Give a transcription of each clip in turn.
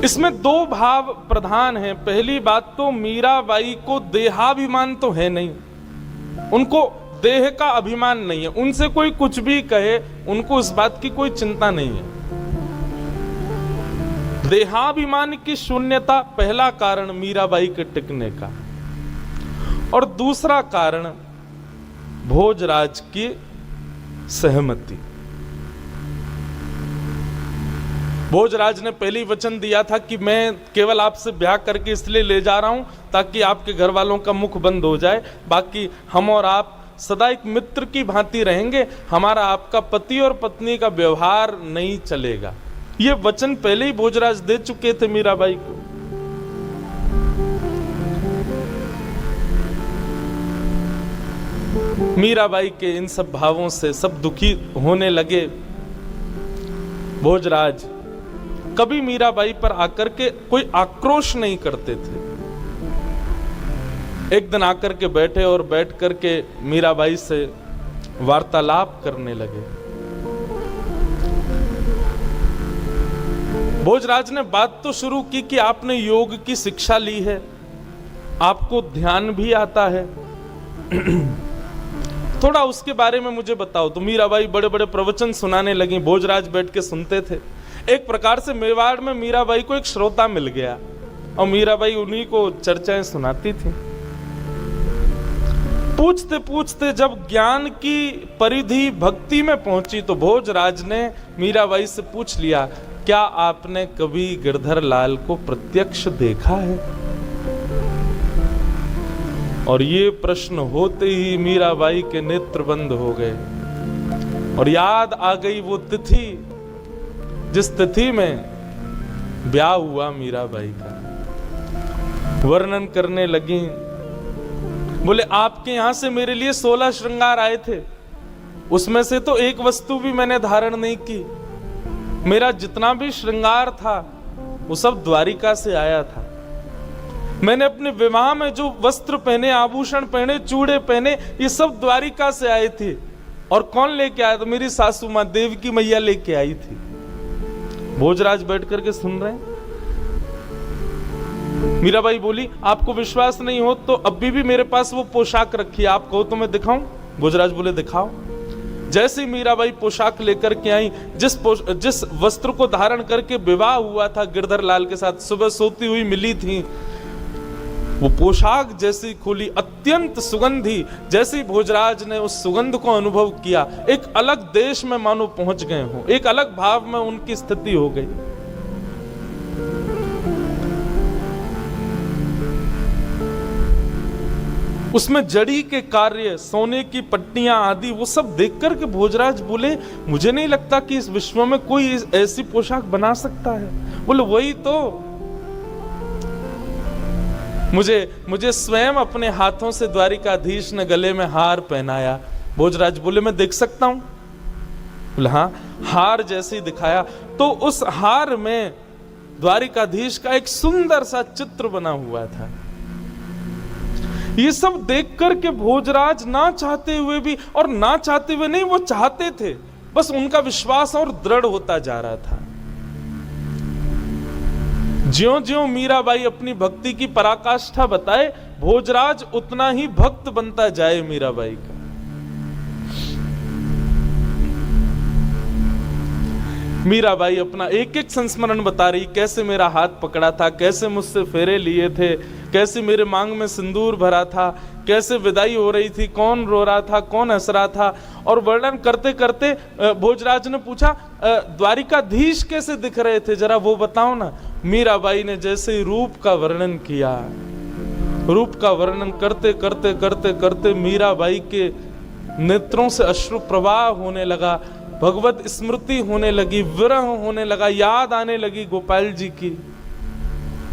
इसमें दो भाव प्रधान हैं। पहली बात तो मीराबाई को देहाभिमान तो है नहीं, उनको देह का अभिमान नहीं है, उनसे कोई कुछ भी कहे उनको इस बात की कोई चिंता नहीं है। देहाभिमान की शून्यता पहला कारण मीराबाई के टिकने का, और दूसरा कारण भोजराज की सहमति। भोजराज ने पहले ही वचन दिया था कि मैं केवल आपसे ब्याह करके इसलिए ले जा रहा हूं ताकि आपके घर वालों का मुख बंद हो जाए, बाकी हम और आप सदा एक मित्र की भांति रहेंगे, हमारा आपका पति और पत्नी का व्यवहार नहीं चलेगा। ये वचन पहले ही भोजराज दे चुके थे मीराबाई को। मीराबाई के इन सब भावों से सब दुखी होने लगे। भोजराज कभी मीराबाई पर आकर के कोई आक्रोश नहीं करते थे। एक दिन आकर के बैठे और बैठ करके मीराबाई से वार्तालाप करने लगे। भोजराज ने बात तो शुरू की कि आपने योग की शिक्षा ली है, आपको ध्यान भी आता है, थोड़ा उसके बारे में मुझे बताओ। तो मीराबाई बड़े बड़े प्रवचन सुनाने लगी, भोजराज बैठ के सुनते थे। एक प्रकार से मेवाड़ में मीराबाई को एक श्रोता मिल गया और मीराबाई उन्हीं को चर्चाएं सुनाती थी। पूछते पूछते जब ज्ञान की परिधि भक्ति में पहुंची तो भोजराज ने मीराबाई से पूछ लिया, क्या आपने कभी गिरधर लाल को प्रत्यक्ष देखा है? और ये प्रश्न होते ही मीराबाई के नेत्र बंद हो गए और याद आ गई वो तिथि जिस तिथि में ब्याह हुआ मीराबाई का। वर्णन करने लगी, बोले आपके यहां से मेरे लिए 16 श्रृंगार आए थे, उसमें से तो एक वस्तु भी मैंने धारण नहीं की। मेरा जितना भी श्रृंगार था वो सब द्वारिका से आया था। मैंने अपने विवाह में जो वस्त्र पहने, आभूषण पहने, चूड़े पहने, ये सब द्वारिका से आए थे। और कौन लेके आया? तो मेरी सासू मां देवकी मैया लेके आई थी। भोजराज बैठ करके सुन रहे हैं। मीराबाई बोली, आपको विश्वास नहीं हो तो अभी भी मेरे पास वो पोशाक रखी है, आप कहो तो मैं दिखाऊं? भोजराज बोले दिखाओ। जैसे मीराबाई पोशाक लेकर के आई, जिस वस्त्र को धारण करके विवाह हुआ था गिरधर लाल के साथ, सुबह सोती हुई मिली थी, वो पोशाक जैसी खुली, अत्यंत सुगंधी। जैसे भोजराज ने उस सुगंध को अनुभव किया, एक अलग देश में मानो पहुंच गए हो, एक अलग भाव में उनकी स्थिति हो गई। उसमें जड़ी के कार्य, सोने की पट्टियां आदि, वो सब देख कर के भोजराज बोले, मुझे नहीं लगता कि इस विश्व में कोई ऐसी पोशाक बना सकता है। बोले वही तो, मुझे स्वयं अपने हाथों से द्वारिकाधीश ने गले में हार पहनाया। भोजराज बोले मैं देख सकता हूं? बोले हाँ। हार जैसे ही दिखाया तो उस हार में द्वारिकाधीश का एक सुंदर सा चित्र बना हुआ था। ये सब देख करके भोजराज ना चाहते हुए भी, और ना चाहते हुए नहीं, वो चाहते थे, बस उनका विश्वास और दृढ़ होता जा रहा था। ज्यों-ज्यों मीराबाई अपनी भक्ति की पराकाष्ठा बताए, भोजराज उतना ही भक्त बनता जाए मीराबाई का। मीराबाई अपना एक एक संस्मरण बता रही, कैसे मेरा हाथ पकड़ा था, कैसे मुझसे फेरे लिए थे, कैसे मेरे मांग में सिंदूर भरा था, कैसे विदाई हो रही थी, कौन रो रहा था, कौन हंस रहा था। और वर्णन करते करते भोजराज ने पूछा, द्वारिकाधीश कैसे दिख रहे थे, जरा वो बताओ ना। मीराबाई ने जैसे ही रूप का वर्णन किया, रूप का वर्णन करते करते करते करते मीराबाई के नेत्रों से अश्रु प्रवाह होने लगा, भगवत स्मृति होने लगी, विरह होने लगा, याद आने लगी गोपाल जी की।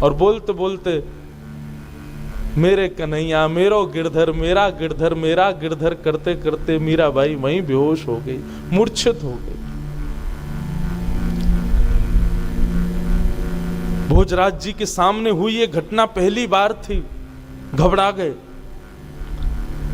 और बोलते बोलते, मेरे कन्हैया, मेरो गिरधर, मेरा गिरधर, मेरा गिरधर करते करते मीराबाई वहीं बेहोश हो गई, मूर्छित हो गई। भोजराज जी के सामने हुई ये घटना पहली बार थी, घबरा गए।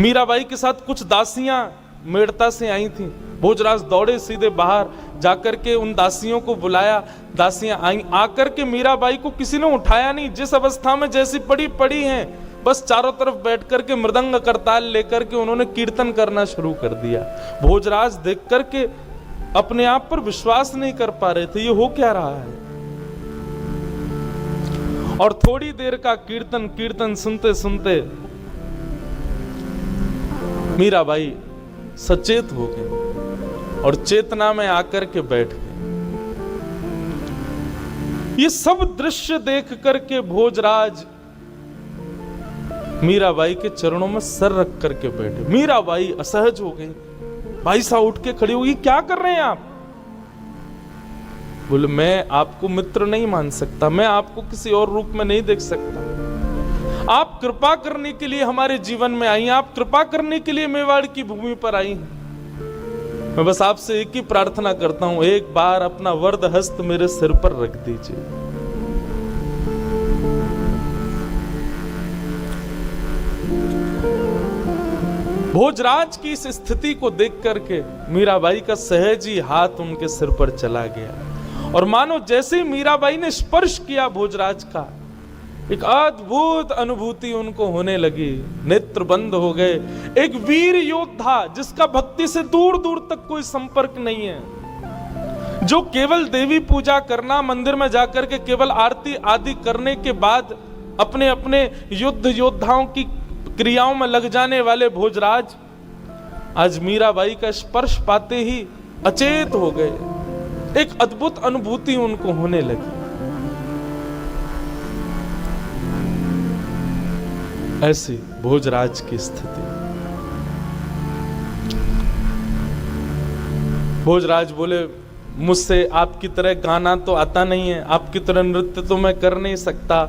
मीराबाई के साथ कुछ दासियां मेड़ता से आई थीं। भोजराज दौड़े सीधे बाहर, जाकर के उन दासियों को बुलाया, दासियां आई, आकर के मीराबाई को किसी ने उठाया नहीं, जिस अवस्था में जैसी पड़ी हैं, बस चारों तरफ बैठ करके मृदंग करताल लेकर के उन्होंने कीर्तन करना शुरू कर दिया। भोजराज देख करके अपने आप पर विश्वास नहीं कर पा रहे थे, ये हो क्या रहा है। और थोड़ी देर का कीर्तन सुनते सुनते मीराबाई सचेत हो गई और चेतना में आकर के बैठ गए। ये सब दृश्य देख करके भोजराज मीराबाई के चरणों में सर रख करके बैठे। मीराबाई असहज हो गई, भाई साहब उठ के खड़ी होगी, क्या कर रहे हैं आप? बोले मैं आपको मित्र नहीं मान सकता, मैं आपको किसी और रूप में नहीं देख सकता। आप कृपा करने के लिए हमारे जीवन में आई हैं, आप कृपा करने के लिए मेवाड़ की भूमि पर आई हैं। मैं बस आपसे एक ही प्रार्थना करता हूं, एक बार अपना वरद हस्त मेरे सिर पर रख दीजिए। भोजराज की इस स्थिति को देख करके मीराबाई का सहज ही हाथ उनके सिर पर चला गया और मानो जैसे ही मीराबाई ने स्पर्श किया भोजराज का, एक अद्भुत अनुभूति उनको होने लगी, नेत्र बंद हो गए। एक वीर योद्धा जिसका भक्ति से दूर दूर तक कोई संपर्क नहीं है, जो केवल देवी पूजा करना, मंदिर में जाकर के केवल आरती आदि करने के बाद अपने अपने युद्ध योद्धाओं की क्रियाओं में लग जाने वाले भोजराज आज मीराबाई का स्पर्श पाते ही अचेत हो गए। एक अद्भुत अनुभूति उनको होने लगी। ऐसी भोजराज की स्थिति। भोजराज बोले मुझसे आपकी तरह गाना तो आता नहीं है, आपकी तरह नृत्य तो मैं कर नहीं सकता,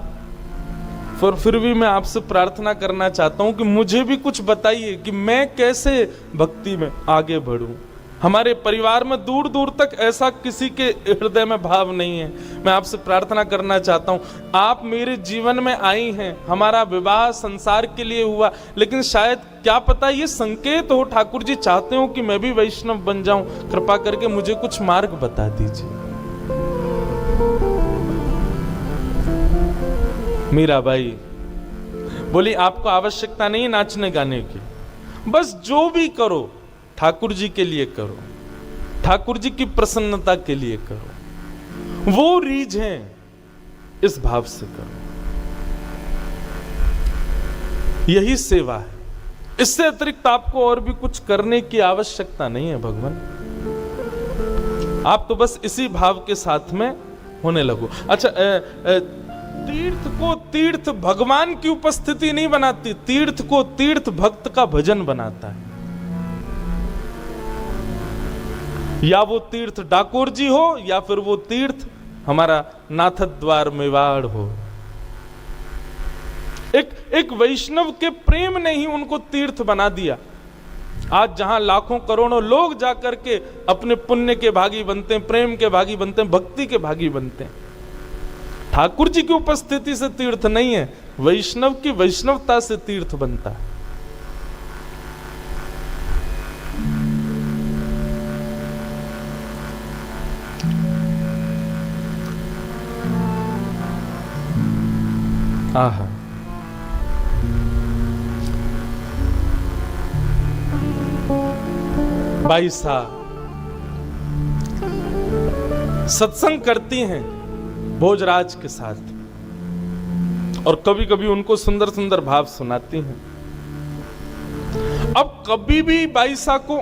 फिर भी मैं आपसे प्रार्थना करना चाहता हूं कि मुझे भी कुछ बताइए कि मैं कैसे भक्ति में आगे बढ़ूं। हमारे परिवार में दूर दूर तक ऐसा किसी के हृदय में भाव नहीं है। मैं आपसे प्रार्थना करना चाहता हूं, आप मेरे जीवन में आई हैं, हमारा विवाह संसार के लिए हुआ, लेकिन शायद क्या पता ये संकेत हो, ठाकुर जी चाहते हो कि मैं भी वैष्णव बन जाऊं, कृपा करके मुझे कुछ मार्ग बता दीजिए। मीराबाई बोली आपको आवश्यकता नहीं नाचने गाने की, बस जो भी करो ठाकुर जी के लिए करो, ठाकुर जी की प्रसन्नता के लिए करो, वो रीझ है इस भाव से करो, यही सेवा है। इससे अतिरिक्त आपको और भी कुछ करने की आवश्यकता नहीं है भगवान, आप तो बस इसी भाव के साथ में होने लगो। अच्छा, तीर्थ को तीर्थ भगवान की उपस्थिति नहीं बनाती, तीर्थ को तीर्थ भक्त का भजन बनाता है। या वो तीर्थ डाकोर जी हो या फिर वो तीर्थ हमारा नाथद्वार मेवाड़ हो। एक वैष्णव के प्रेम ने ही उनको तीर्थ बना दिया। आज जहां लाखों करोड़ों लोग जाकर के अपने पुण्य के भागी बनते हैं, प्रेम के भागी बनते हैं, भक्ति के भागी बनते हैं, ठाकुर जी की उपस्थिति से तीर्थ नहीं है, वैष्णव की वैष्णवता से तीर्थ बनता है। आहा, बाई साहब सत्संग करती हैं भोजराज के साथ और कभी कभी उनको सुंदर सुंदर भाव सुनाती हैं। अब कभी भी बाईसा को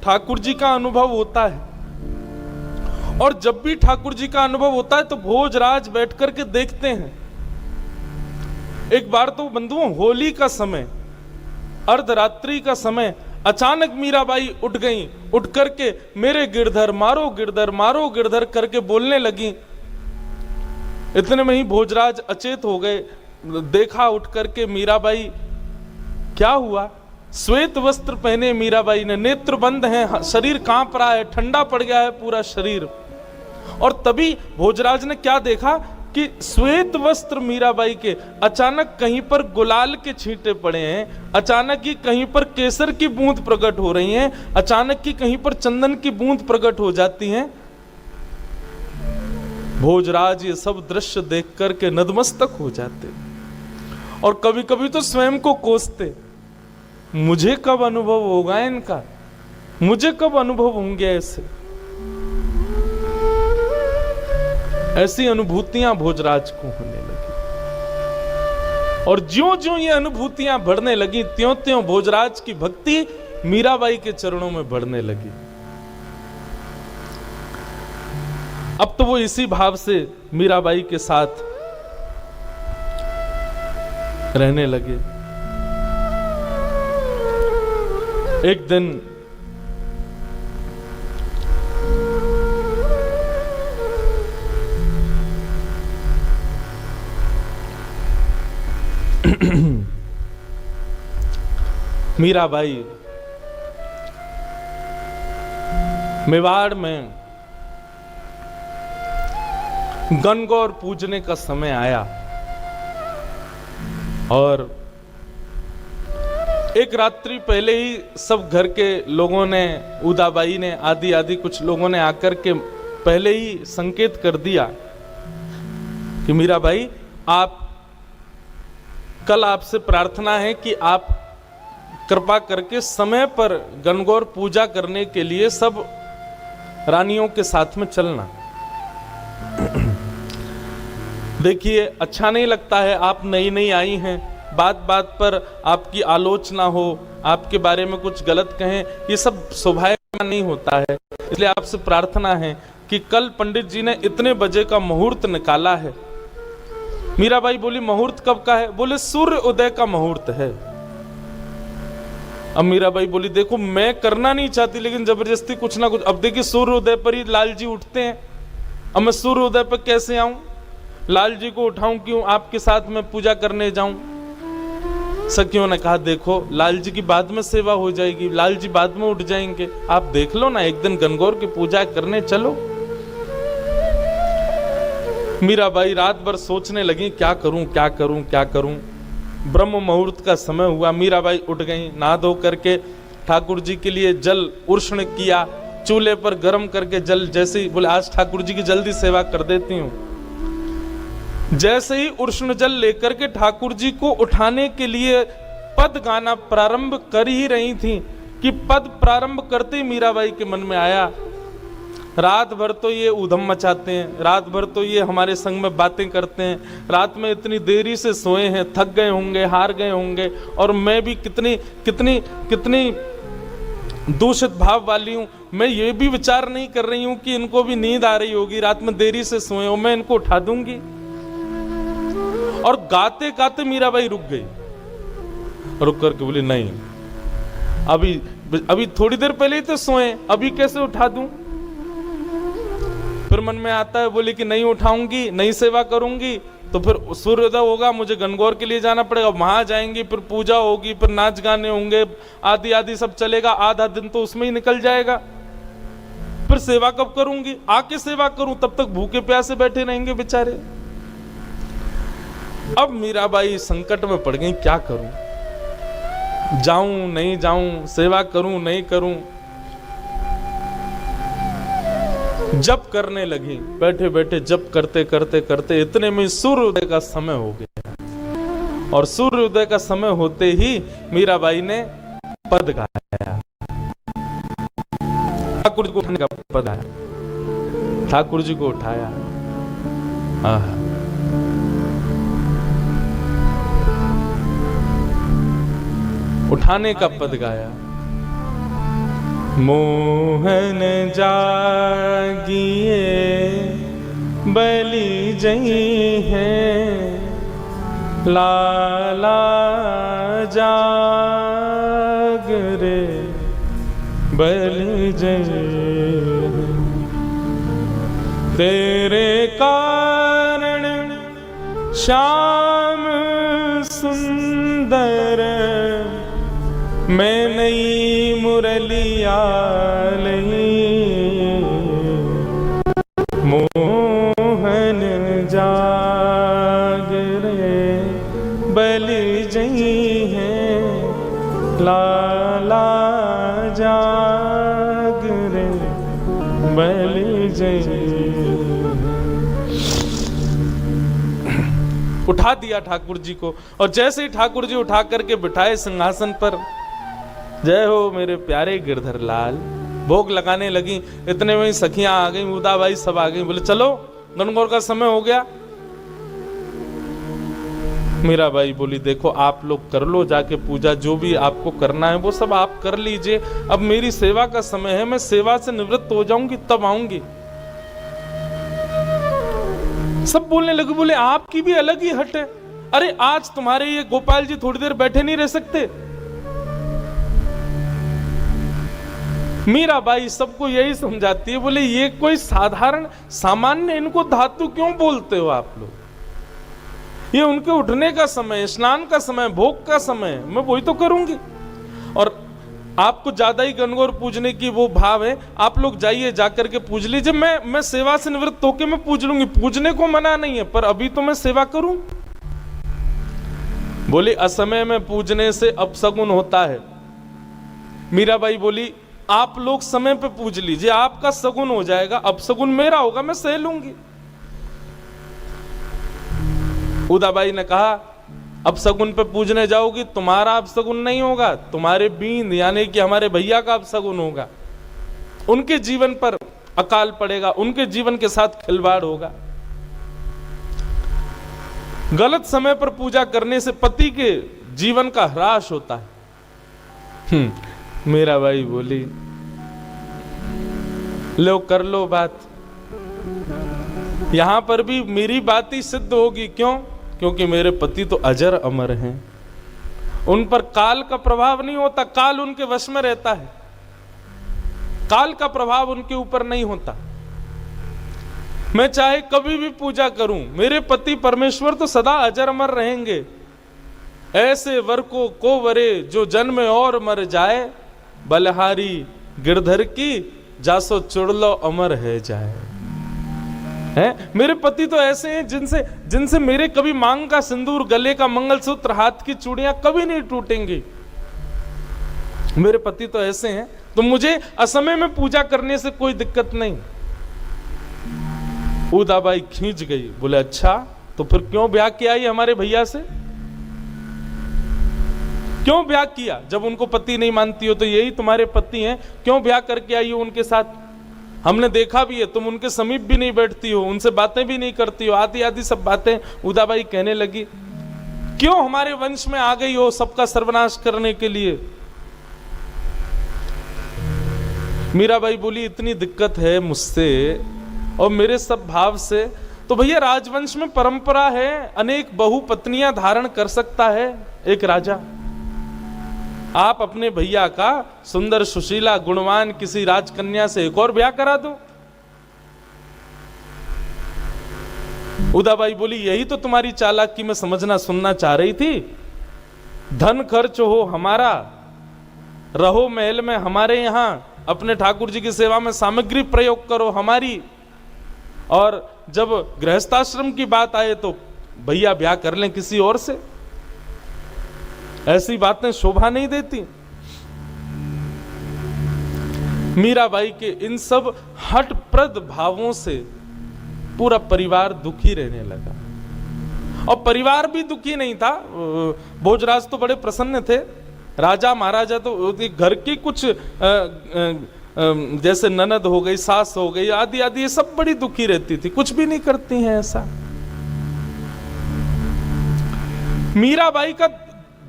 ठाकुर जी का अनुभव होता है और जब भी ठाकुर जी का अनुभव होता है तो भोजराज बैठ करके देखते हैं। एक बार तो बंधुओं होली का समय, अर्धरात्रि का समय, अचानक मीराबाई उठ गई, उठ करके मेरे गिरधर मारो गिरधर मारो गिरधर करके बोलने लगी। इतने में ही भोजराज अचेत हो गए। देखा उठ करके मीराबाई, क्या हुआ? श्वेत वस्त्र पहने मीराबाई ने, नेत्र बंद हैं, शरीर कांप रहा है, ठंडा पड़ गया है पूरा शरीर। और तभी भोजराज ने क्या देखा कि श्वेत वस्त्र मीराबाई के अचानक कहीं पर गुलाल के छींटे पड़े हैं, अचानक ही कहीं पर केसर की बूंद प्रकट हो रही हैं, अचानक ही कहीं पर चंदन की बूंद प्रकट हो जाती हैं। भोजराज ये सब दृश्य देख करके नतमस्तक हो जाते और कभी कभी तो स्वयं को कोसते, मुझे कब अनुभव होगा इनका, मुझे कब अनुभव होंगे ऐसे। ऐसी अनुभूतियां भोजराज को होने लगी और ज्यों ज्यों ये अनुभूतियां बढ़ने लगी त्यों त्यों भोजराज की भक्ति मीराबाई के चरणों में बढ़ने लगी। अब तो वो इसी भाव से मीराबाई के साथ रहने लगे। एक दिन मीराबाई मेवाड़ में गणगौर पूजने का समय आया और एक रात्रि पहले ही सब घर के लोगों ने, उदाबाई ने, आदि कुछ लोगों ने आकर के पहले ही संकेत कर दिया कि मीराबाई आप कल आपसे प्रार्थना है कि आप कृपा करके समय पर गणगौर पूजा करने के लिए सब रानियों के साथ में चलना। देखिए अच्छा नहीं लगता है, आप नई नई आई हैं, बात बात पर आपकी आलोचना हो, आपके बारे में कुछ गलत कहें, ये सब शोभायमान नहीं होता है। इसलिए आपसे प्रार्थना है कि कल पंडित जी ने इतने बजे का मुहूर्त निकाला है। मीराबाई बोली मुहूर्त कब का है? बोले सूर्य उदय का मुहूर्त है। अब मीराबाई बोली देखो मैं करना नहीं चाहती लेकिन जबरदस्ती कुछ ना कुछ, अब देखिए सूर्य उदय पर ही लाल जी उठते हैं, अब मैं सूर्य उदय पर कैसे आऊं, लाल जी को उठाऊं क्यों, आपके साथ में पूजा करने जाऊं। सखियों ने कहा देखो लाल जी की बाद में सेवा हो जाएगी, लाल जी बाद में उठ जाएंगे, आप देख लो ना एक दिन गणगौर की पूजा करने चलो। मीराबाई रात भर सोचने लगी क्या करूं क्या करूं क्या करूं। ब्रह्म मुहूर्त का समय हुआ, मीराबाई उठ गई, नहा धो करके ठाकुर जी के लिए जल उष्ण किया, चूल्हे पर गर्म करके जल, जैसे ही बोले आज ठाकुर जी की जल्दी सेवा कर देती हूँ। जैसे ही उष्ण जल लेकर के ठाकुर जी को उठाने के लिए पद गाना प्रारंभ कर ही रही थी कि पद प्रारंभ करते ही मीराबाई के मन में आया रात भर तो ये ऊधम मचाते हैं, रात भर तो ये हमारे संग में बातें करते हैं, रात में इतनी देरी से सोए हैं, थक गए होंगे, हार गए होंगे, और मैं भी कितनी कितनी कितनी दूषित भाव वाली हूँ। मैं ये भी विचार नहीं कर रही हूँ कि इनको भी नींद आ रही होगी, रात में देरी से सोए हो, मैं इनको उठा दूंगी। और गाते गाते मीराबाई रुक गई, रुक करके बोली नहीं अभी थोड़ी देर पहले ही तो सोए, अभी कैसे उठा दूं। फिर मन में आता है बोले कि नहीं उठाऊंगी, नहीं सेवा करूंगी तो फिर सूर्योदय होगा, मुझे गणगौर के लिए जाना पड़ेगा, वहां जाएंगे, फिर पूजा होगी, फिर नाच गाने होंगे, आदि आदि सब चलेगा, आधा दिन तो उसमें ही निकल जाएगा। फिर सेवा कब करूंगी, आके सेवा करूं तब तक भूखे प्यासे बैठे रहेंगे बेचारे। अब मीराबाई संकट में पड़ गई, क्या करूं, जाऊं नहीं जाऊं, सेवा करूं नहीं करूं। जप करने लगी, बैठे बैठे जप करते करते करते इतने में सूर्योदय का समय हो गया और सूर्योदय का समय होते ही मीराबाई ने पद गाया, ठाकुर जी को उठाने का पद आया, ठाकुर जी को उठाया, उठाने का पद गाया। मोहन जागिए बलि जई है, लाला जाग रे बलि जई, तेरे कारण श्याम सुंदर मैं नई मुरलिया लई, मोहन जाग रे बलि जई है, लाला जाग रे बलि जई। उठा दिया ठाकुर जी को, और जैसे ही ठाकुर जी उठा करके बिठाए सिंहासन पर, जय हो मेरे प्यारे गिरधर लाल, भोग लगाने लगी। इतने में ही सखियां आ गई, उदाबाई सब आ गई, बोले चलो गणगौर का समय हो गया। मीराबाई बोली देखो आप लोग कर लो जाके पूजा, जो भी आपको करना है वो सब आप कर लीजिए, अब मेरी सेवा का समय है, मैं सेवा से निवृत्त हो जाऊंगी तब आऊंगी। सब बोलने लगे, बोले आपकी भी अलग ही हट है, अरे आज तुम्हारे ये गोपाल जी थोड़ी देर बैठे नहीं रह सकते। मीराबाई सबको यही समझाती है, बोले ये कोई साधारण सामान्य इनको धातु क्यों बोलते हो आप लोग, ये उनके उठने का समय, स्नान का समय, भोग का समय, मैं वही तो करूंगी। और आपको ज्यादा ही गणगौर पूजने की वो भाव है, आप लोग जाइए जाकर के पूज लीजिए, मैं सेवा से निवृत्त होकर मैं पूज लूंगी, पूजने को मना नहीं है, पर अभी तो मैं सेवा करूं। बोली असमय में पूजने से अपशगुन होता है। मीराबाई बोली आप लोग समय पे पूज लीजिए, आपका सगुन हो जाएगा, अपशगुन मेरा होगा, मैं सह लूंगी। उदाबाई ने कहा अपशगुन पे पूजने जाओगी, तुम्हारा अपशगुन नहीं होगा, तुम्हारे बींद यानी कि हमारे भैया का अपशगुन होगा, उनके जीवन पर अकाल पड़ेगा, उनके जीवन के साथ खिलवाड़ होगा। गलत समय पर पूजा करने से पति के जीवन का ह्रास होता है। मीराबाई बोली लो कर लो बात, यहां पर भी मेरी बात ही सिद्ध होगी। क्यों? क्योंकि मेरे पति तो अजर अमर हैं, उन पर काल का प्रभाव नहीं होता, काल उनके वश में रहता है, काल का प्रभाव उनके ऊपर नहीं होता। मैं चाहे कभी भी पूजा करूं, मेरे पति परमेश्वर तो सदा अजर अमर रहेंगे। ऐसे वर को वरे जो जन्म और मर जाए, बलहारी गिरधर की जासो चुड़लो अमर है जाए। है मेरे पति तो ऐसे हैं जिनसे मेरे कभी मांग का सिंदूर, गले का मंगलसूत्र, हाथ की चूड़ियां कभी नहीं टूटेंगी। मेरे पति तो ऐसे हैं, तो मुझे असमय में पूजा करने से कोई दिक्कत नहीं। उदाबाई खींच गई, बोले अच्छा तो फिर क्यों ब्याह किया ये हमारे भैया से, क्यों ब्याह किया? जब उनको पति नहीं मानती हो तो यही तुम्हारे पति हैं, क्यों ब्याह करके आई हो उनके साथ? हमने देखा भी है, तुम उनके समीप भी नहीं बैठती हो, उनसे बातें भी नहीं करती हो, आदि आदि सब बातें उदाबाई कहने लगी। क्यों हमारे वंश में आ गई हो सबका सर्वनाश करने के लिए? मीराबाई बोली इतनी दिक्कत है मुझसे और मेरे सब भाव से, तो भैया राजवंश में परंपरा है, अनेक बहु पत्नियां धारण कर सकता है एक राजा। आप अपने भैया का सुंदर सुशीला गुणवान किसी राजकन्या से एक और ब्याह करा दो। उदाबाई बोली यही तो तुम्हारी चालाकी में समझना सुनना चाह रही थी। धन खर्च हो हमारा, रहो महल में हमारे यहां, अपने ठाकुर जी की सेवा में सामग्री प्रयोग करो हमारी, और जब गृहस्थाश्रम की बात आए तो भैया ब्याह कर लें किसी और से। ऐसी बातें शोभा नहीं देती। मीराबाई के इन सब हठप्रद भावों से पूरा परिवार दुखी रहने लगा, और परिवार भी दुखी नहीं था। भोजराज तो बड़े प्रसन्न थे, राजा महाराजा तो घर की कुछ जैसे ननद हो गई, सास हो गई, आदि आदि ये सब बड़ी दुखी रहती थी, कुछ भी नहीं करती हैं ऐसा। मीराबाई का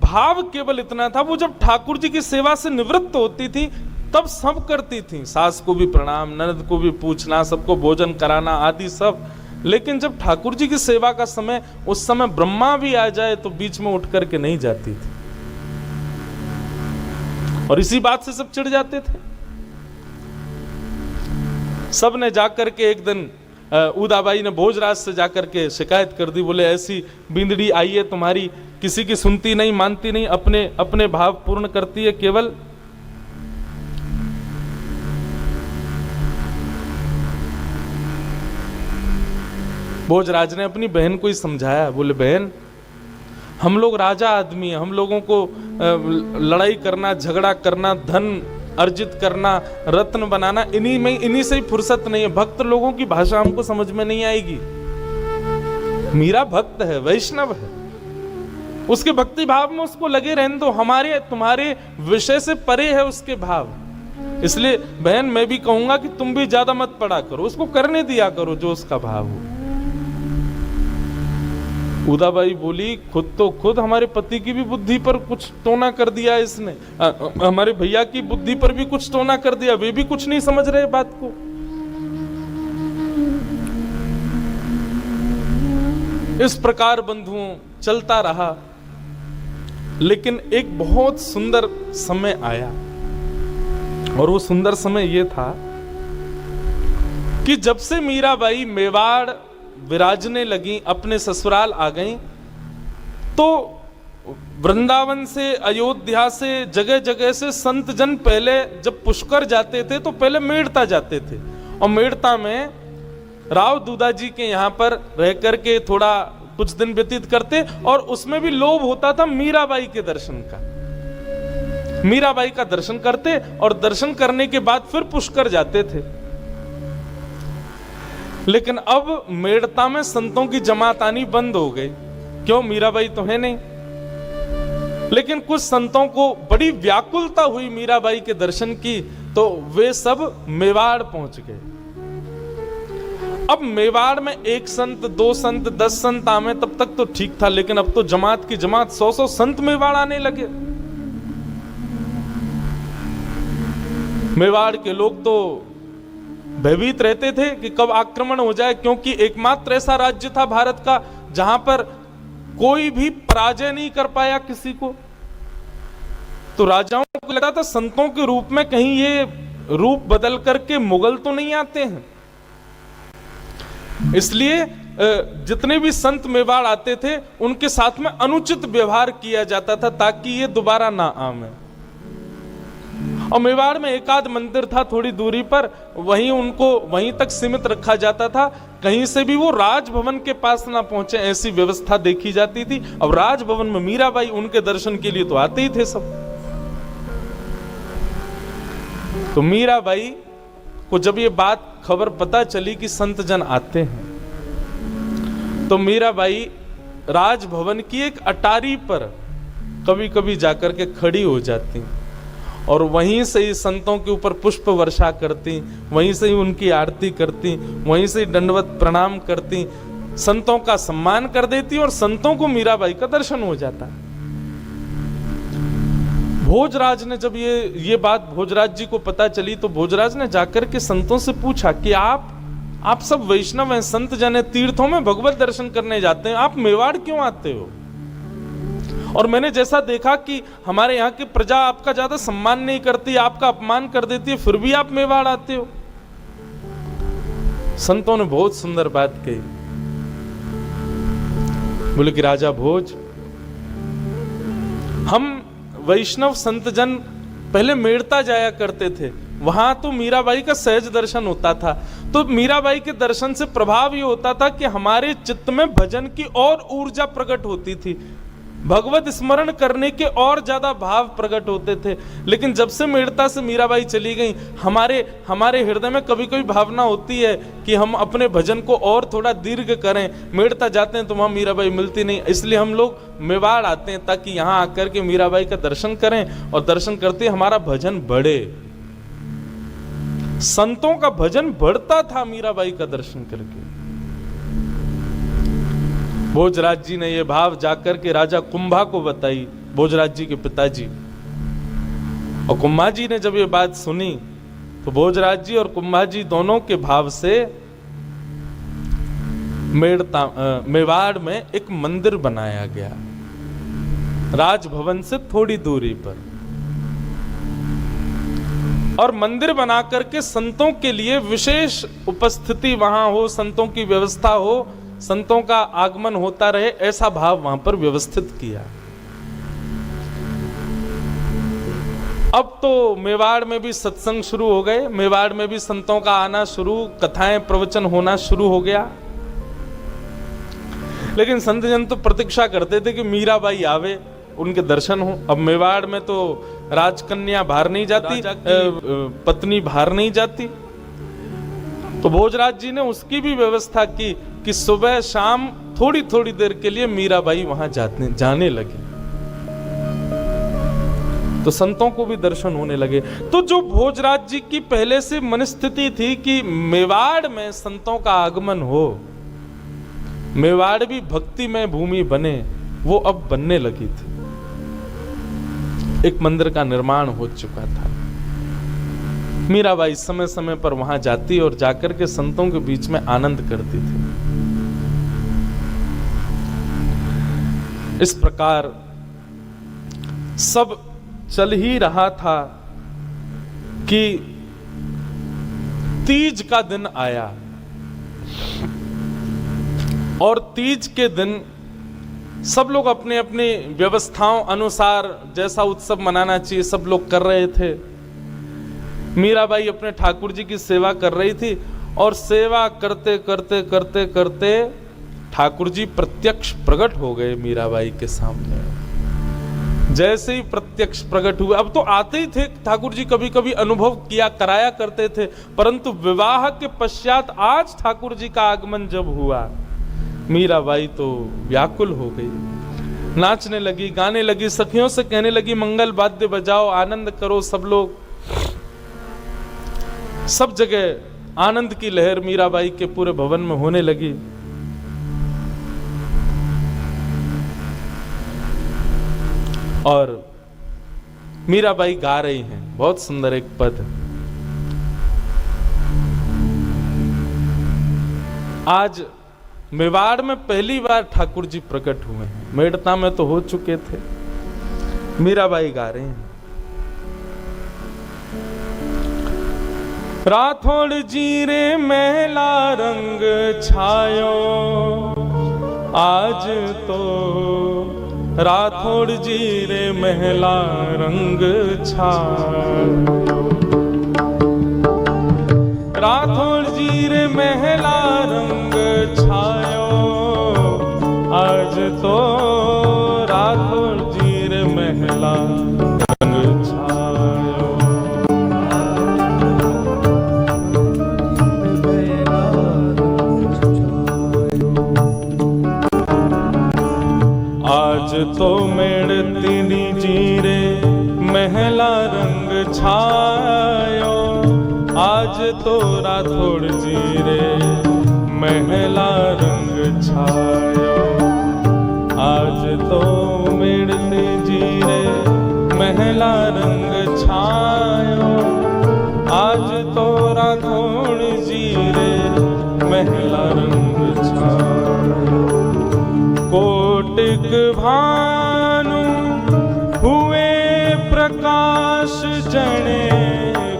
भाव केवल इतना था, वो जब ठाकुर जी की सेवा से निवृत्त होती थी तब सब करती थी, सास को भी प्रणाम, ननद को भी पूछना, सबको भोजन कराना आदि सब। लेकिन जब ठाकुर जी की सेवा का समय, उस समय ब्रह्मा भी आ जाए तो बीच में उठ करके नहीं जाती थी, और इसी बात से सब चिढ़ जाते थे। सब ने जाकर के एक दिन उदाबाई ने भोजराज से जाकर के शिकायत कर दी, बोले ऐसी बिंदड़ी आई है तुम्हारी, किसी की सुनती नहीं, मानती नहीं, अपने अपने भाव पूर्ण करती है केवल। भोजराज ने अपनी बहन को ही समझाया, बोले बहन हम लोग राजा आदमी हैं, हम लोगों को लड़ाई करना, झगड़ा करना, धन अर्जित करना, रत्न बनाना, इन्हीं से ही फुर्सत नहीं है। भक्त लोगों की भाषा हमको समझ में नहीं आएगी। मीरा भक्त है, वैष्णव है, उसके भक्ति भाव में उसको लगे रहने दो। हमारे तुम्हारे विषय से परे है उसके भाव। इसलिए बहन मैं भी कहूंगा कि तुम भी ज्यादा मत पढ़ा करो, उसको करने दिया करो जो उसका भाव हो। उदाबाई बोली खुद हमारे पति की भी बुद्धि पर कुछ टोना कर दिया इसने, हमारे भैया की बुद्धि पर भी कुछ टोना कर दिया, वे भी कुछ नहीं समझ रहे बात को। इस प्रकार बंधुओं चलता रहा, लेकिन एक बहुत सुंदर समय आया, और वो सुंदर समय ये था कि जब से मीराबाई मेवाड़ विराजने लगी, अपने ससुराल आ गई, तो वृंदावन से, अयोध्या से, जगह जगह से संत जन पहले जब पुष्कर जाते थे तो पहले मेड़ता जाते थे, और मेड़ता में राव दूधा जी के यहाँ पर रह करके थोड़ा कुछ दिन व्यतीत करते, और उसमें भी लोभ होता था मीराबाई के दर्शन का। मीराबाई का दर्शन करते और दर्शन करने के बाद फिर पुष्कर जाते थे। लेकिन अब मेड़ता में संतों की जमात आनी बंद हो गई। क्यों? मीराबाई तो है नहीं। लेकिन कुछ संतों को बड़ी व्याकुलता हुई मीराबाई के दर्शन की, तो वे सब मेवाड़ पहुंच गए। अब मेवाड़ में एक संत, 2 संत, 10 संत आवे तब तक तो ठीक था, लेकिन अब तो जमात की जमात 100-100 संत मेवाड़ आने लगे। मेवाड़ के लोग तो भयभीत रहते थे कि कब आक्रमण हो जाए, क्योंकि एकमात्र ऐसा राज्य था भारत का जहां पर कोई भी पराजय नहीं कर पाया किसी को। तो राजाओं को लगता था संतों के रूप में कहीं ये रूप बदल करके मुगल तो नहीं आते हैं। इसलिए जितने भी संत मेवाड़ आते थे उनके साथ में अनुचित व्यवहार किया जाता था, ताकि ये दोबारा ना आवे। और मेवाड़ में एक आध मंदिर था थोड़ी दूरी पर, वहीं उनको वहीं तक सीमित रखा जाता था, कहीं से भी वो राजभवन के पास ना पहुंचे, ऐसी व्यवस्था देखी जाती थी। अब राजभवन में मीराबाई, उनके दर्शन के लिए तो आते ही थे सब। तो मीराबाई को जब ये बात खबर पता चली कि संत जन आते हैं, तो मीराबाई राजभवन की एक अटारी पर कभी कभी जाकर के खड़ी हो जाती और वहीं से ही संतों के ऊपर पुष्प वर्षा करती, वहीं से ही उनकी आरती करती, वहीं से ही दंडवत प्रणाम करती, संतों का सम्मान कर देती और संतों को मीराबाई का दर्शन हो जाता। भोजराज ने जब ये बात भोजराज जी को पता चली, तो भोजराज ने जाकर के संतों से पूछा कि आप सब वैष्णव हैं, संत जन हैं, तीर्थों में भगवत दर्शन करने जाते हैं, आप मेवाड़ क्यों आते हो? और मैंने जैसा देखा कि हमारे यहाँ की प्रजा आपका ज्यादा सम्मान नहीं करती, आपका अपमान कर देती है, फिर भी आप मेवाड़ आते हो। संतों ने बहुत सुंदर बात कही। बोले कि राजा भोज, हम वैष्णव संत जन पहले मेड़ता जाया करते थे, वहां तो मीराबाई का सहज दर्शन होता था। तो मीराबाई के दर्शन से प्रभाव ये होता था कि हमारे चित्त में भजन की और ऊर्जा प्रकट होती थी, भगवत स्मरण करने के और ज्यादा भाव प्रकट होते थे। लेकिन जब से मेड़ता से मीराबाई चली गई, हमारे हृदय में कभी कभी भावना होती है कि हम अपने भजन को और थोड़ा दीर्घ करें। मेड़ता जाते हैं तो वहां मीराबाई मिलती नहीं, इसलिए हम लोग मेवाड़ आते हैं ताकि यहाँ आकर के मीराबाई का दर्शन करें, और दर्शन करते हमारा भजन बढ़े। संतों का भजन बढ़ता था मीराबाई का दर्शन करके। भोजराज जी ने यह भाव जाकर के राजा कुंभा को बताई, भोजराज जी के पिताजी। और कुंभा जी ने जब ये बात सुनी, तो भोजराज जी और कुंभा जी दोनों के भाव से मेवाड़ में एक मंदिर बनाया गया, राजभवन से थोड़ी दूरी पर। और मंदिर बना करके संतों के लिए विशेष उपस्थिति वहां हो, संतों की व्यवस्था हो, संतों का आगमन होता रहे, ऐसा भाव वहां पर व्यवस्थित किया। अब तो मेवाड़ में भी सत्संग शुरू हो गए, मेवाड़ में भी संतों का आना शुरू, कथाएं प्रवचन होना शुरू हो गया। लेकिन संत जन तो प्रतीक्षा करते थे कि मीराबाई आवे, उनके दर्शन हो। अब मेवाड़ में तो राजकन्या बाहर नहीं जाती, पत्नी बाहर नहीं जाती, तो भोजराज जी ने उसकी भी व्यवस्था की कि सुबह शाम थोड़ी थोड़ी देर के लिए मीराबाई वहां जाने लगी, तो संतों को भी दर्शन होने लगे। तो जो भोजराज जी की पहले से मनस्थिति थी कि मेवाड़ में संतों का आगमन हो, मेवाड़ भी भक्तिमय भूमि बने, वो अब बनने लगी थी। एक मंदिर का निर्माण हो चुका था। मीराबाई समय समय पर वहां जाती और जाकर के संतों के बीच में आनंद करती थी। इस प्रकार सब चल ही रहा था कि तीज का दिन आया और तीज के दिन सब लोग अपने अपने व्यवस्थाओं अनुसार जैसा उत्सव मनाना चाहिए सब लोग कर रहे थे। मीराबाई अपने ठाकुर जी की सेवा कर रही थी और सेवा करते करते करते करते ठाकुर जी प्रत्यक्ष प्रकट हो गए मीराबाई के सामने। जैसे ही प्रत्यक्ष प्रकट हुए, अब तो आते ही थे ठाकुर जी, कभी कभी अनुभव किया कराया करते थे, परंतु विवाह के पश्चात आज ठाकुर जी का आगमन जब हुआ, मीराबाई तो व्याकुल हो गई, नाचने लगी, गाने लगी, सखियों से कहने लगी मंगल वाद्य बजाओ, आनंद करो सब लोग। सब जगह आनंद की लहर मीराबाई के पूरे भवन में होने लगी। और मीराबाई गा रही हैं बहुत सुंदर एक पद। आज मेवाड़ में पहली बार ठाकुर जी प्रकट हुए हैं, मेड़ता में तो हो चुके थे। मीराबाई गा रहे हैं, राठौड़ जी रे महला रंग छायो, आज तो राठौड़ जी रे महला रंग छायो, राठौड़ जी रे महला रंग छायो, आज तो राठौड़ जी रे महला रंग छायो। आज तो मेड़ती जी रे महला रंग छायो, आज तो राठौड़ जी रे महला रंग छायो, आज तो मेड़ती जी रे महला रंग छायो, आज तो राठौड़ जी रे महला रंग छायो। कोटिक भानु हुए प्रकाश जने,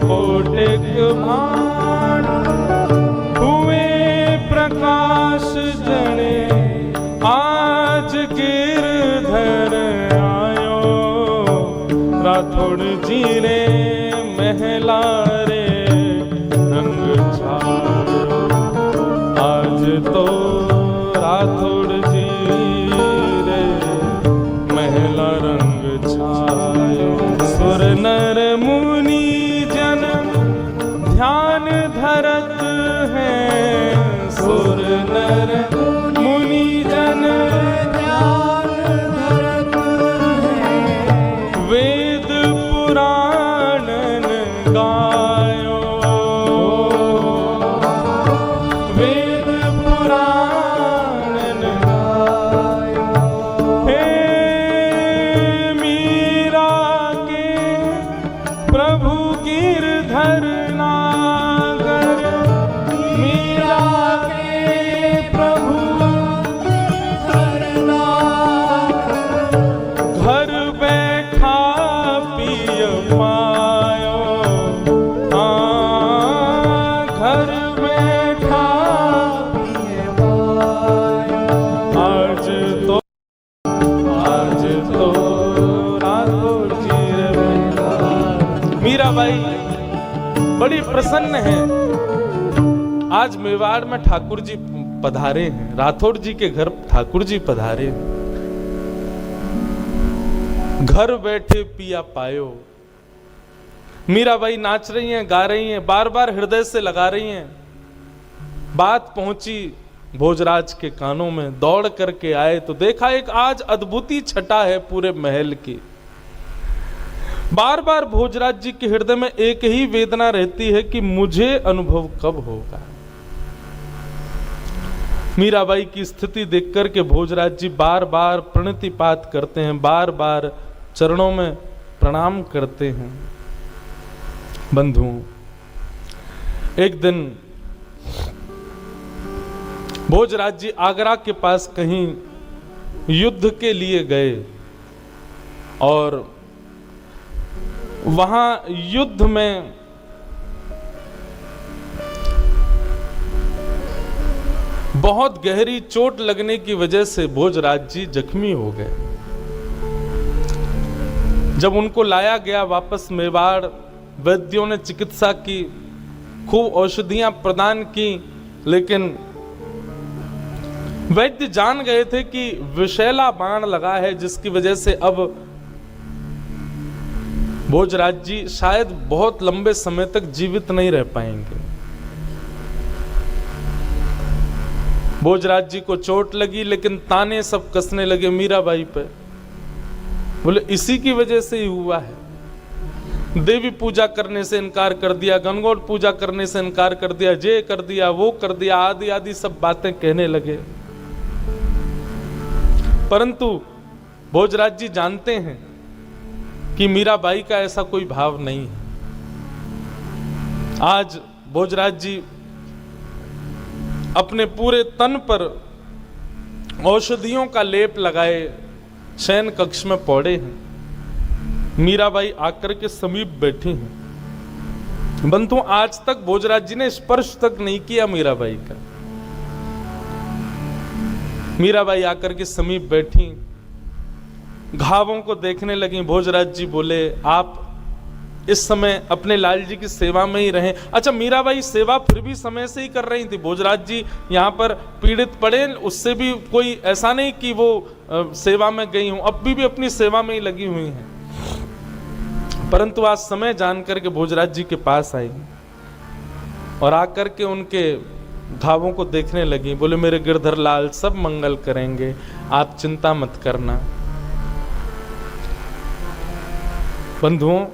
कोटिक भानु हुए प्रकाश जने, आज गिरधर आयो, राठौड़ जी रे महला रे रंग छायो, आज तो राठौड़ जी रे महला रंग छायो। सुर नर मुनि जन ध्यान धरत हैं, सुर नर मुनि जन ध्यान धरत हैं, वेद पुराणन गायो, वेद पुराणन गायो। हे मीरा के प्रभु गिरधर नागर, मीरा के प्रभु गिरधर नागर, घर बैठा पिय पायो, हाँ घर बैठा पिय पायो, आज तो राठौड़ जी रे महला। मीराबाई बड़ी प्रसन्न है, आज मेवाड़ में ठाकुर जी पधारे हैं, राठौड़ जी के घर ठाकुर जी पधारे, घर बैठे पिया पायो। मीराबाई नाच रही हैं, गा रही हैं, बार बार हृदय से लगा रही हैं बात पहुंची भोजराज के कानों में, दौड़ करके आए तो देखा एक आज अद्भुती छटा है पूरे महल की। बार बार भोजराज जी के हृदय में एक ही वेदना रहती है कि मुझे अनुभव कब होगा। मीराबाई की स्थिति देख करके भोजराज जी बार बार प्रणतिपात करते हैं, बार बार चरणों में प्रणाम करते हैं। बंधुओं, एक दिन भोजराज जी आगरा के पास कहीं युद्ध के लिए गए और वहां युद्ध में बहुत गहरी चोट लगने की वजह से भोजराज जी जख्मी हो गए। जब उनको लाया गया वापस मेवाड़, वैद्यों ने चिकित्सा की, खूब औषधियां प्रदान की, लेकिन वैद्य जान गए थे कि विषैला बाण लगा है, जिसकी वजह से अब भोजराज जी शायद बहुत लंबे समय तक जीवित नहीं रह पाएंगे। भोजराज जी को चोट लगी, लेकिन ताने सब कसने लगे मीराबाई पे। बोले इसी की वजह से ही हुआ है। देवी पूजा करने से इनकार कर दिया, गणगौर पूजा करने से इनकार कर दिया, ये कर दिया, वो कर दिया, आदि आदि सब बातें कहने लगे। परंतु भोजराज जी जानते हैं कि मीराबाई का ऐसा कोई भाव नहीं है। आज भोजराज जी अपने पूरे तन पर औषधियों का लेप लगाए शयन कक्ष में पौड़े हैं। मीराबाई आकर के समीप बैठी हैं। बंधु, आज तक भोजराज जी ने स्पर्श तक नहीं किया मीराबाई का। मीराबाई आकर के समीप बैठी, घावों को देखने लगी। भोजराज जी बोले आप इस समय अपने लाल जी की सेवा में ही रहें। अच्छा, मीराबाई सेवा फिर भी समय से ही कर रही थी। भोजराज जी यहाँ पर पीड़ित पड़े, उससे भी कोई ऐसा नहीं कि वो सेवा में गई हूं, अब भी अपनी सेवा में ही लगी हुई हैं। परंतु आज समय जान करके भोजराज जी के पास आई और आकर के उनके घावों को देखने लगी। बोले मेरे गिरधर लाल सब मंगल करेंगे, आप चिंता मत करना। बंधुओं,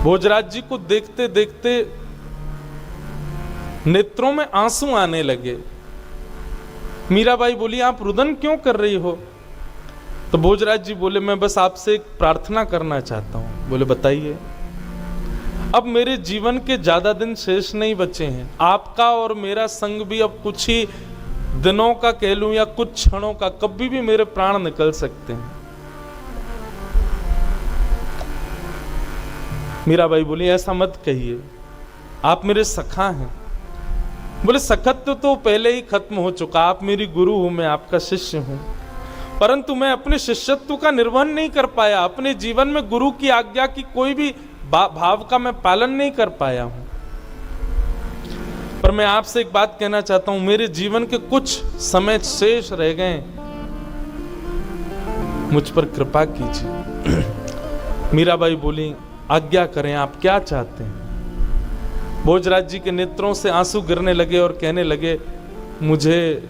भोजराज जी को देखते देखते नेत्रों में आंसू आने लगे। मीराबाई बोली आप रुदन क्यों कर रही हो? तो भोजराज जी बोले मैं बस आपसे एक प्रार्थना करना चाहता हूं। बोले बताइए। अब मेरे जीवन के ज्यादा दिन शेष नहीं बचे हैं। आपका और मेरा संग भी अब कुछ ही दिनों का कह लूं या कुछ क्षणों का, कभी भी मेरे प्राण निकल सकते हैं। मीराबाई बोली ऐसा मत कहिए, आप मेरे सखा हैं। बोले सखत्व तो पहले ही खत्म हो चुका, आप मेरी गुरु हो, मैं आपका शिष्य हूं, परंतु मैं अपने शिष्यत्व का निर्वहन नहीं कर पाया। अपने जीवन में गुरु की आज्ञा की कोई भी भाव का मैं पालन नहीं कर पाया हूं। पर मैं आपसे एक बात कहना चाहता हूं, मेरे जीवन के कुछ समय शेष रह गए, मुझ पर कृपा कीजिए। मीराबाई बोली आज्ञा करें, आप क्या चाहते हैं? भोजराज जी के नेत्रों से आंसू गिरने लगे और कहने लगे मुझे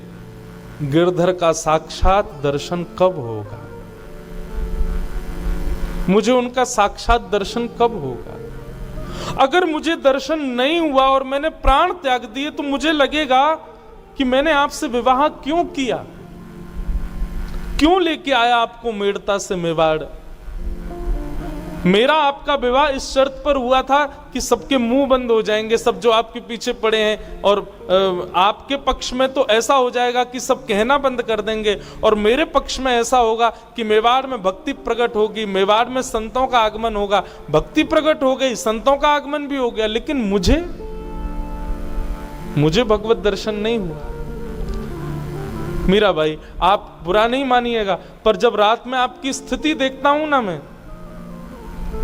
गिरधर का साक्षात दर्शन कब होगा? मुझे उनका साक्षात दर्शन कब होगा? अगर मुझे दर्शन नहीं हुआ और मैंने प्राण त्याग दिए तो मुझे लगेगा कि मैंने आपसे विवाह क्यों किया, क्यों लेके आया आपको मेड़ता से मेवाड़। मेरा आपका विवाह इस शर्त पर हुआ था कि सबके मुंह बंद हो जाएंगे, सब जो आपके पीछे पड़े हैं, और आपके पक्ष में तो ऐसा हो जाएगा कि सब कहना बंद कर देंगे, और मेरे पक्ष में ऐसा होगा कि मेवाड़ में भक्ति प्रकट होगी, मेवाड़ में संतों का आगमन होगा। भक्ति प्रकट हो गई, संतों का आगमन भी हो गया, लेकिन मुझे भगवत दर्शन नहीं हुआ। मीराबाई आप बुरा नहीं मानिएगा, पर जब रात में आपकी स्थिति देखता हूं ना, मैं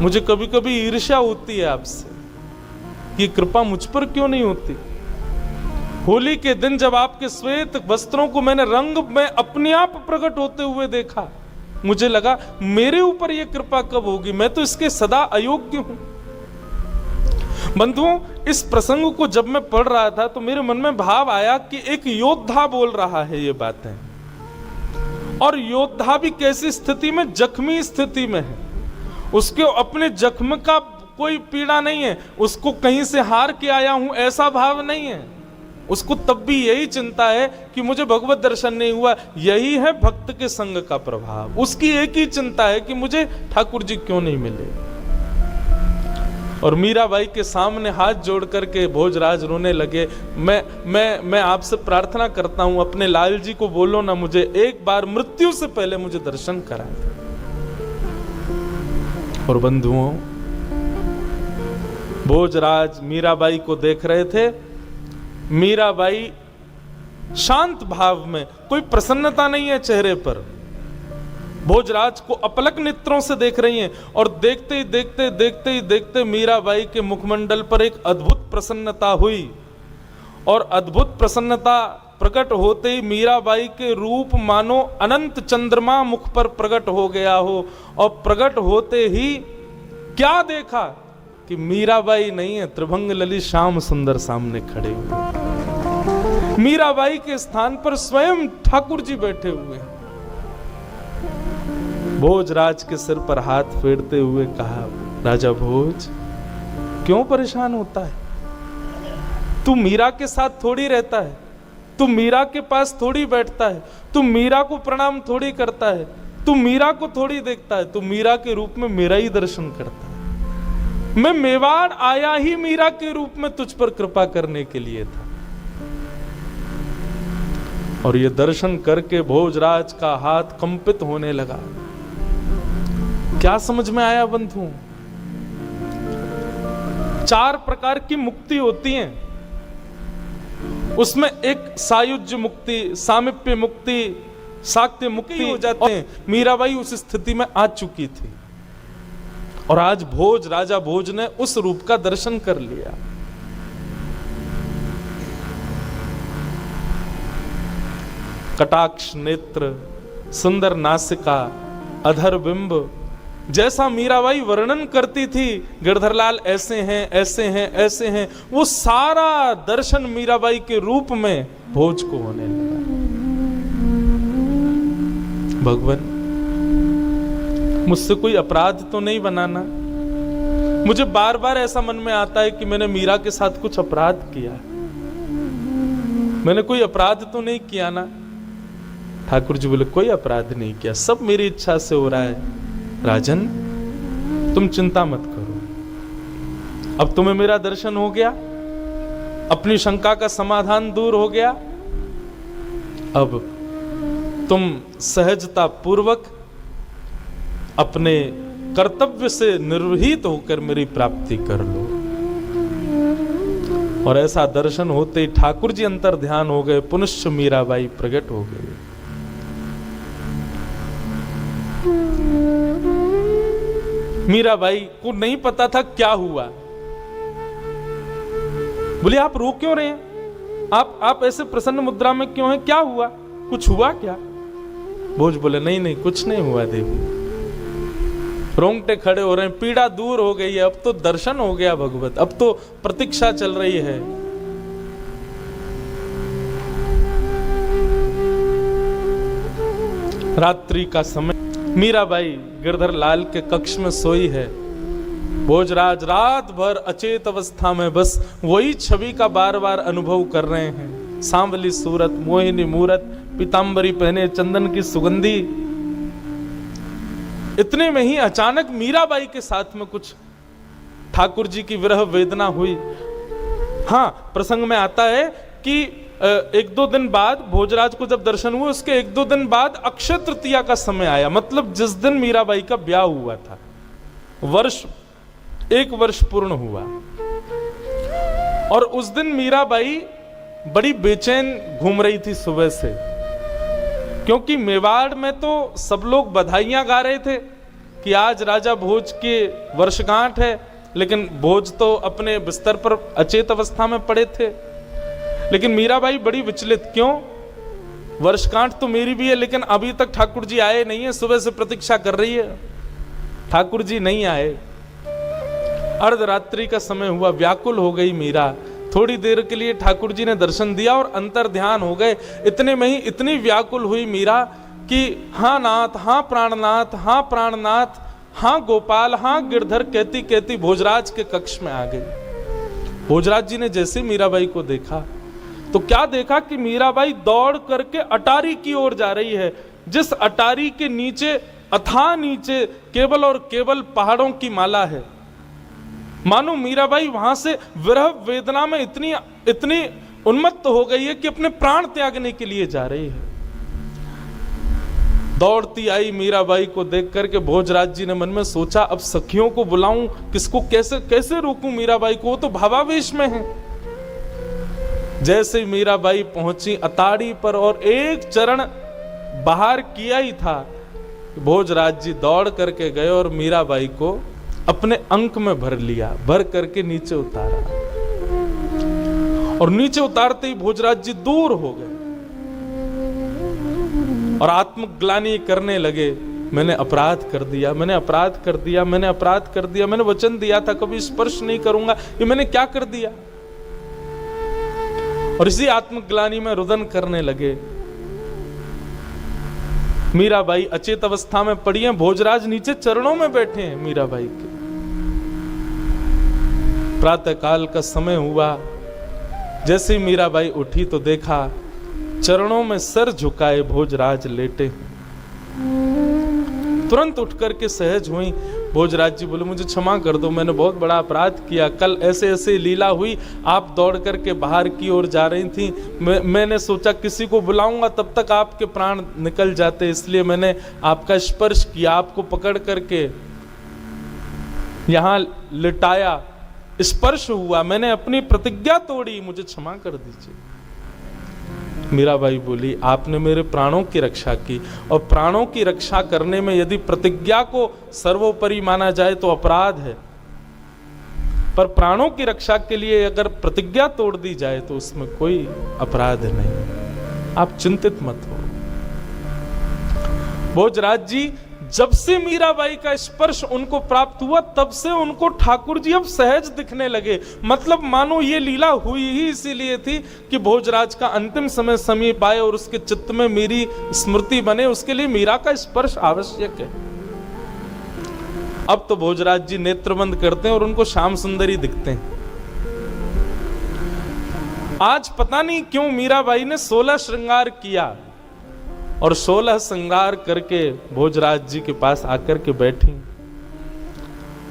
मुझे कभी कभी ईर्ष्या होती है आपसे कि कृपा मुझ पर क्यों नहीं होती। होली के दिन जब आपके श्वेत वस्त्रों को मैंने रंग में अपने आप प्रकट होते हुए देखा, मुझे लगा मेरे ऊपर यह कृपा कब होगी, मैं तो इसके सदा अयोग्य हूं। बंधुओं, इस प्रसंग को जब मैं पढ़ रहा था तो मेरे मन में भाव आया कि एक योद्धा बोल रहा है ये बातें, और योद्धा भी कैसी स्थिति में, जख्मी स्थिति में है। उसके अपने जख्म का कोई पीड़ा नहीं है, उसको कहीं से हार के आया हूं ऐसा भाव नहीं है। उसको तब भी यही चिंता है कि मुझे भगवत दर्शन नहीं हुआ। यही है भक्त के संग का प्रभाव। उसकी एक ही चिंता है कि मुझे ठाकुर जी क्यों नहीं मिले। और मीराबाई के सामने हाथ जोड़ करके भोजराज रोने लगे। मैं आपसे प्रार्थना करता हूं, अपने लाल जी को बोलो ना, मुझे एक बार मृत्यु से पहले मुझे दर्शन कराए। और बंधुओं, भोजराज मीराबाई को देख रहे थे। मीराबाई शांत भाव में, कोई प्रसन्नता नहीं है चेहरे पर, भोजराज को अपलक नेत्रों से देख रही हैं। और देखते ही देखते मीराबाई के मुखमंडल पर एक अद्भुत प्रसन्नता हुई। और अद्भुत प्रसन्नता प्रकट होते ही मीराबाई के रूप मानो अनंत चंद्रमा मुख पर प्रकट हो गया हो। और प्रकट होते ही क्या देखा कि मीराबाई नहीं है, त्रिभंग ललित श्याम सुंदर सामने खड़े हुए। मीराबाई के स्थान पर स्वयं ठाकुर जी बैठे हुए हैं। भोजराज के सिर पर हाथ फेरते हुए कहा, राजा भोज, क्यों परेशान होता है? तू मीरा के साथ थोड़ी रहता है, तू मीरा के पास थोड़ी बैठता है, तू मीरा को प्रणाम थोड़ी करता है, तू मीरा को थोड़ी देखता है, तू मीरा के रूप में मेरा ही दर्शन करता है। मैं मेवाड़ आया ही मीरा के रूप में तुझ पर कृपा करने के लिए था। और ये दर्शन करके भोजराज का हाथ कंपित होने लगा। क्या समझ में आया बंधुओं? 4 प्रकार की मुक्ति होती है। उसमें एक सायुज्य मुक्ति, सामिप्य मुक्ति, साक्त्य मुक्ति हो जाते हैं। मीराबाई उस स्थिति में आ चुकी थी और आज राजा भोज ने उस रूप का दर्शन कर लिया। कटाक्ष नेत्र, सुंदर नासिका, अधर बिंब, जैसा मीराबाई वर्णन करती थी, गिरधरलाल ऐसे हैं, ऐसे हैं, ऐसे हैं, वो सारा दर्शन मीराबाई के रूप में भोज को होने लगा। भगवान, मुझसे कोई अपराध तो नहीं बनाना। मुझे बार बार ऐसा मन में आता है कि मैंने मीरा के साथ कुछ अपराध किया। मैंने कोई अपराध तो नहीं किया ना? ठाकुर जी बोले, कोई अपराध नहीं किया, सब मेरी इच्छा से हो रहा है। राजन, तुम चिंता मत करो, अब तुम्हें मेरा दर्शन हो गया, अपनी शंका का समाधान दूर हो गया। अब तुम सहजता पूर्वक अपने कर्तव्य से निर्वहित होकर मेरी प्राप्ति कर लो। और ऐसा दर्शन होते ही ठाकुर जी अंतर ध्यान हो गए, पुनश्च मीराबाई प्रकट हो गई। मीराबाई को नहीं पता था क्या हुआ। बोले, आप रो क्यों रहे हैं? आप ऐसे प्रसन्न मुद्रा में क्यों हैं? क्या हुआ? कुछ हुआ क्या? भोज बोले, नहीं नहीं, कुछ नहीं हुआ देवी। रोंगटे खड़े हो रहे हैं, पीड़ा दूर हो गई है, अब तो दर्शन हो गया भगवत, अब तो प्रतीक्षा चल रही है। रात्रि का समय, मीराबाई गिरधर लाल के कक्ष में सोई है। भोजराज रात भर अचेत अवस्था में बस वही छवि का बार बार अनुभव कर रहे हैं। सांवली सूरत, मोहिनी मूरत, पीतांबरी पहने, चंदन की सुगंधी। इतने में ही अचानक मीराबाई के साथ में कुछ ठाकुर जी की विरह वेदना हुई। हाँ, प्रसंग में आता है कि 1-2 दिन बाद भोजराज को जब दर्शन हुए, उसके 1-2 दिन बाद अक्षय तृतीया का समय आया। मतलब जिस दिन मीराबाई का ब्याह हुआ था, 1 वर्ष पूर्ण हुआ। और उस दिन मीराबाई बड़ी बेचैन घूम रही थी सुबह से, क्योंकि मेवाड़ में तो सब लोग बधाइयां गा रहे थे कि आज राजा भोज के वर्षगांठ है, लेकिन भोज तो अपने बिस्तर पर अचेत अवस्था में पड़े थे। लेकिन मीराबाई बड़ी विचलित, क्यों? वर्षगांठ तो मेरी भी है, लेकिन अभी तक ठाकुर जी आए नहीं है। सुबह से प्रतीक्षा कर रही है, ठाकुर जी नहीं आए। अर्धरात्रि का समय हुआ, व्याकुल हो गई मीरा। थोड़ी देर के लिए ठाकुर जी ने दर्शन दिया और अंतर ध्यान हो गए। इतने में ही इतनी व्याकुल हुई मीरा कि हाँ नाथ, हाँ प्राणनाथ, हाँ प्राणनाथ, हाँ गोपाल, हाँ गिरधर कहती कहती भोजराज के कक्ष में आ गई। भोजराज जी ने जैसे मीराबाई को देखा तो क्या देखा कि मीराबाई दौड़ करके अटारी की ओर जा रही है, जिस अटारी के नीचे, अथाह नीचे, केवल और केवल पहाड़ों की माला है। मानो मीराबाई वहां से विरह वेदना में इतनी उन्मत्त हो गई है कि अपने प्राण त्यागने के लिए जा रही है। दौड़ती आई मीराबाई को देख करके भोजराज जी ने मन में सोचा, अब सखियों को बुलाऊं, किसको कैसे कैसे रोकूं मीराबाई को, वो तो भावावेश में है। जैसे मीराबाई पहुंची अताड़ी पर और एक चरण बाहर किया ही था, भोजराज जी दौड़ करके गए और मीराबाई को अपने अंक में भर लिया, भर करके नीचे उतारा। और नीचे उतारते ही भोजराज जी दूर हो गए और आत्मग्लानि करने लगे, मैंने अपराध कर दिया, मैंने अपराध कर दिया, मैंने अपराध कर दिया, मैंने वचन दिया था कभी स्पर्श नहीं करूंगा, ये मैंने क्या कर दिया। और इसी आत्मग्लानि में रुदन करने लगे। मीराबाई अचेत अवस्था में पड़ी हैं, भोजराज नीचे चरणों में बैठे हैं मीराबाई के। प्रातः काल का समय हुआ, जैसे ही मीराबाई उठी तो देखा चरणों में सर झुकाए भोजराज लेटे। तुरंत उठ करके सहज हुई। भोजराज जी बोले, मुझे क्षमा कर दो, मैंने बहुत बड़ा अपराध किया, कल ऐसे ऐसे लीला हुई, आप दौड़ करके बाहर की ओर जा रही थी, मैंने सोचा किसी को बुलाऊंगा तब तक आपके प्राण निकल जाते, इसलिए मैंने आपका स्पर्श किया, आपको पकड़ करके यहां लिटाया, स्पर्श हुआ, मैंने अपनी प्रतिज्ञा तोड़ी, मुझे क्षमा कर दीजिए। मीराबाई बोली, आपने मेरे प्राणों की रक्षा की, और प्राणों की रक्षा करने में यदि प्रतिज्ञा को सर्वोपरि माना जाए तो अपराध है, पर प्राणों की रक्षा के लिए अगर प्रतिज्ञा तोड़ दी जाए तो उसमें कोई अपराध नहीं, आप चिंतित मत हो। भोजराज जी जब से मीराबाई का स्पर्श उनको प्राप्त हुआ तब से उनको ठाकुर जी अब सहज दिखने लगे। मतलब मानो ये लीला हुई ही इसीलिए थी कि भोजराज का अंतिम समय समीप आए और उसके चित्त में मेरी स्मृति बने, उसके लिए मीरा का स्पर्श आवश्यक है। अब तो भोजराज जी नेत्र बंद करते हैं और उनको श्याम सुंदरी दिखते हैं। आज पता नहीं क्यों मीराबाई ने 16 श्रृंगार किया और 16 श्रृंगार करके भोजराज जी के पास आकर के बैठी।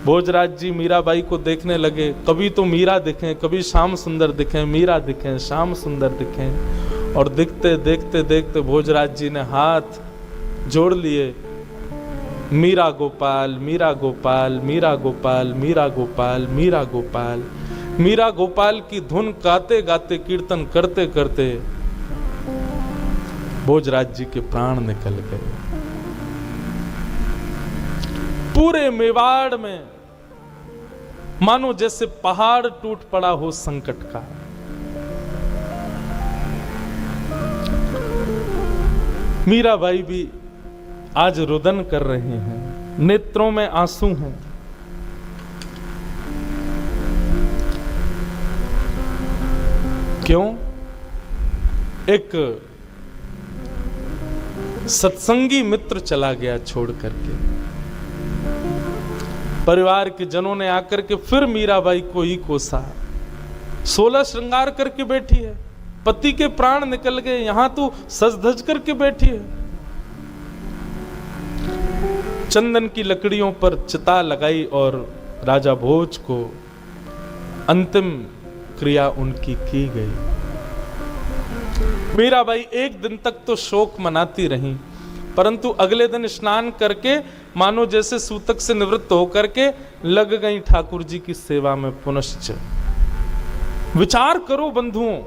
भोजराज जी मीराबाई को देखने लगे, कभी तो मीरा दिखें, कभी श्याम सुंदर दिखें, मीरा दिखें, श्याम सुंदर दिखें, और दिखते देखते देखते भोजराज जी ने हाथ जोड़ लिए, मीरा गोपाल, मीरा गोपाल, मीरा गोपाल, मीरा गोपाल, मीरा गोपाल, मीरा गोपाल की धुन गाते गाते, कीर्तन करते करते भोजराज जी के प्राण निकल गए। पूरे मेवाड़ में मानो जैसे पहाड़ टूट पड़ा हो संकट का। मीराबाई भी आज रुदन कर रहे हैं, नेत्रों में आंसू हैं। क्यों? एक सत्संगी मित्र चला गया छोड़ करके। परिवार के जनों ने आकर के फिर मीराबाई को ही कोसा। 16 श्रृंगार करके बैठी है, पति के प्राण निकल गए, यहां तो सज धज करके बैठी है। चंदन की लकड़ियों पर चिता लगाई और राजा भोज को अंतिम क्रिया उनकी की गई। मीराबाई एक दिन तक तो शोक मनाती रही, परंतु अगले दिन स्नान करके मानो जैसे सूतक से निवृत्त होकर के लग गई ठाकुर जी की सेवा में पुनश्च। विचार करो बंधुओं,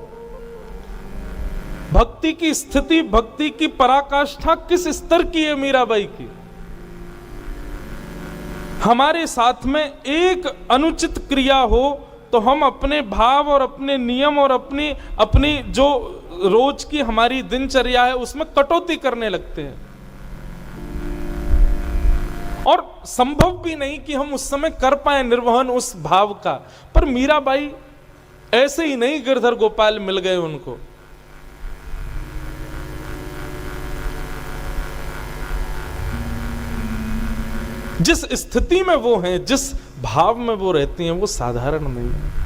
भक्ति की स्थिति, भक्ति की पराकाष्ठा किस स्तर की है मीराबाई की। हमारे साथ में एक अनुचित क्रिया हो तो हम अपने भाव और अपने नियम और अपनी जो रोज की हमारी दिनचर्या है उसमें कटौती करने लगते हैं। और संभव भी नहीं कि हम उस समय कर पाए निर्वहन उस भाव का। पर मीराबाई ऐसे ही नहीं गिरधर गोपाल मिल गए उनको। जिस स्थिति में वो हैं, जिस भाव में वो रहती हैं, वो साधारण नहीं है।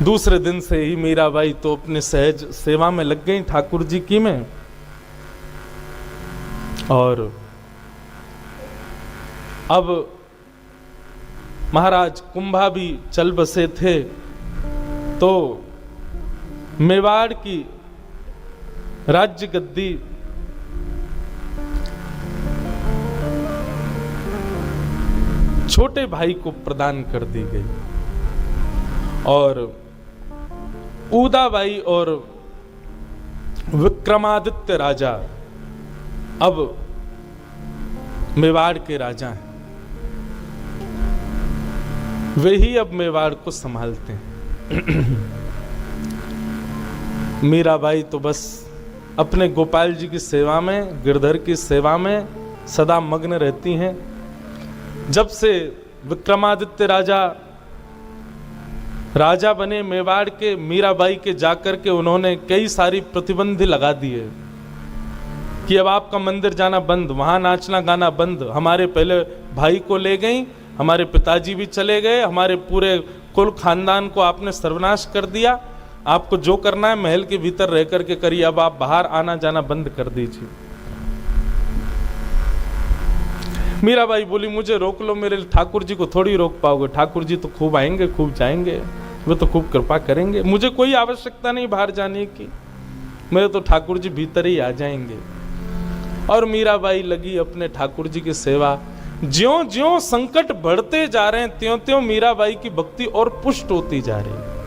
दूसरे दिन से ही मीराबाई तो अपने सहज सेवा में लग गई ठाकुर जी की में। और अब महाराज कुंभा भी चल बसे थे, तो मेवाड़ की राज्य गद्दी छोटे भाई को प्रदान कर दी गई और उदाबाई और विक्रमादित्य राजा अब मेवाड़ के राजा हैं। वे ही अब मेवाड़ को संभालते हैं। मीराबाई तो बस अपने गोपाल जी की सेवा में, गिरधर की सेवा में सदा मग्न रहती हैं। जब से विक्रमादित्य राजा बने मेवाड़ के, मीराबाई के जाकर के उन्होंने कई सारी प्रतिबंध लगा दिए कि अब आपका मंदिर जाना बंद, वहां नाचना गाना बंद। हमारे पहले भाई को ले गई, हमारे पिताजी भी चले गए, हमारे पूरे कुल खानदान को आपने सर्वनाश कर दिया। आपको जो करना है महल के भीतर रह करके करिए, अब आप बाहर आना जाना बंद कर दीजिए। मीराबाई बोली मुझे रोक लो, मेरे ठाकुर जी को थोड़ी रोक पाओगे। ठाकुर जी तो खूब आएंगे, खूब जाएंगे, वे तो खूब कृपा करेंगे, मुझे कोई आवश्यकता नहीं बाहर जाने की, मेरे तो ठाकुर जी भीतर ही आ जाएंगे। और मीराबाई लगी अपने ठाकुर जी की सेवा। ज्यों ज्यों संकट बढ़ते जा रहे हैं, त्यों त्यों मीराबाई की भक्ति और पुष्ट होती जा रही है।